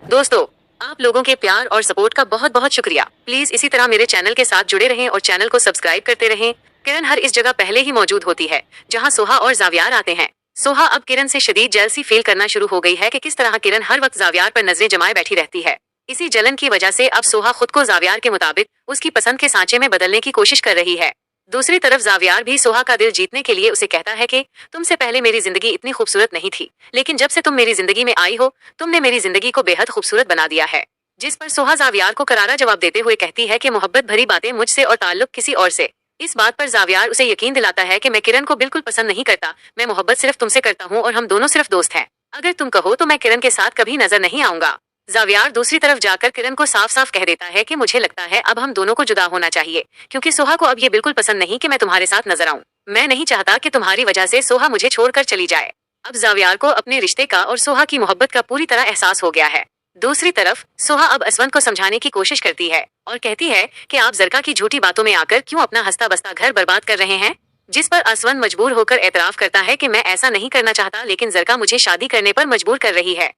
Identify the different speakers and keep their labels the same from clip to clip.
Speaker 1: दोस्तों, आप लोगों के प्यार और सपोर्ट का बहुत बहुत शुक्रिया। प्लीज इसी तरह मेरे चैनल के साथ जुड़े रहें और चैनल को सब्सक्राइब करते रहें। किरण हर इस जगह पहले ही मौजूद होती है जहां सोहा और जावियार आते हैं। सोहा अब किरण से शदीद जेलसी फील करना शुरू हो गई है कि किस तरह किरण हर वक्त जावियार पर नजरें जमाए बैठी रहती है। इसी जलन की वजह से अब सोहा खुद को जावियार के मुताबिक उसकी पसंद के सांचे में बदलने की कोशिश कर रही है। दूसरी तरफ जावियार भी सोहा का दिल जीतने के लिए उसे कहता है कि तुमसे पहले मेरी जिंदगी इतनी खूबसूरत नहीं थी, लेकिन जब से तुम मेरी जिंदगी में आई हो तुमने मेरी जिंदगी को बेहद खूबसूरत बना दिया है। जिस पर सोहा जावियार को करारा जवाब देते हुए कहती है कि मोहब्बत भरी बातें मुझसे और ताल्लुक किसी और से। इस बात पर जावियार उसे यकीन दिलाता है कि मैं किरण को बिल्कुल पसंद नहीं करता, मैं मोहब्बत सिर्फ तुमसे करता हूँ और हम दोनों सिर्फ दोस्त हैं। अगर तुम कहो तो मैं किरण के साथ कभी नजर नहीं आऊंगा। जावियार दूसरी तरफ जाकर किरण को साफ साफ कह देता है कि मुझे लगता है अब हम दोनों को जुदा होना चाहिए, क्योंकि सोहा को अब ये बिल्कुल पसंद नहीं कि मैं तुम्हारे साथ नजर आऊं। मैं नहीं चाहता कि तुम्हारी वजह से सोहा मुझे छोड़कर चली जाए। अब जावियार को अपने रिश्ते का और सोहा की मोहब्बत का पूरी तरह एहसास हो गया है। दूसरी तरफ सोहा अब असवंत को समझाने की कोशिश करती है और कहती है कि आप जरका की झूठी बातों में आकर क्यों अपना हंसता बसता घर बर्बाद कर रहे हैं। जिस पर असवंत मजबूर होकर एतराफ करता है कि मैं ऐसा नहीं करना चाहता, लेकिन जरका मुझे शादी करने पर मजबूर कर रही है।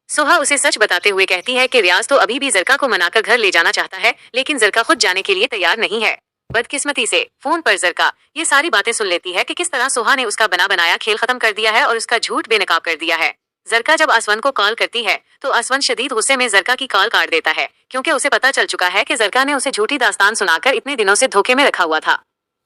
Speaker 1: सोहा उसे सच बताते हुए कहती है कि रियाज तो अभी भी जरका को मनाकर घर ले जाना चाहता है, लेकिन जरका खुद जाने के लिए तैयार नहीं है। बदकिस्मती से फोन पर जरका ये सारी बातें सुन लेती है कि किस तरह सोहा ने उसका बना बनाया खेल खत्म कर दिया है और उसका झूठ बेनकाब कर दिया है। जरका जब असवंत को कॉल करती है तो असवंत शदीद गुस्से में जरका की कॉल काट देता है, क्योंकि उसे पता चल चुका है कि जरका ने उसे झूठी दास्तान सुनाकर इतने दिनों से धोखे में रखा हुआ था।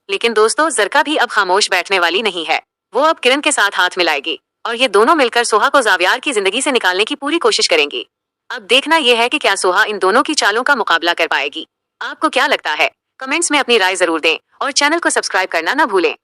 Speaker 1: लेकिन दोस्तों, जरका भी अब खामोश बैठने वाली नहीं है। वो अब किरण के साथ हाथ मिलाएगी और ये दोनों मिलकर सोहा को जावियार की जिंदगी से निकालने की पूरी कोशिश करेंगी। अब देखना यह है कि क्या सोहा इन दोनों की चालों का मुकाबला कर पाएगी। आपको क्या लगता है? कमेंट्स में अपनी राय जरूर दें और चैनल को सब्सक्राइब करना न भूलें।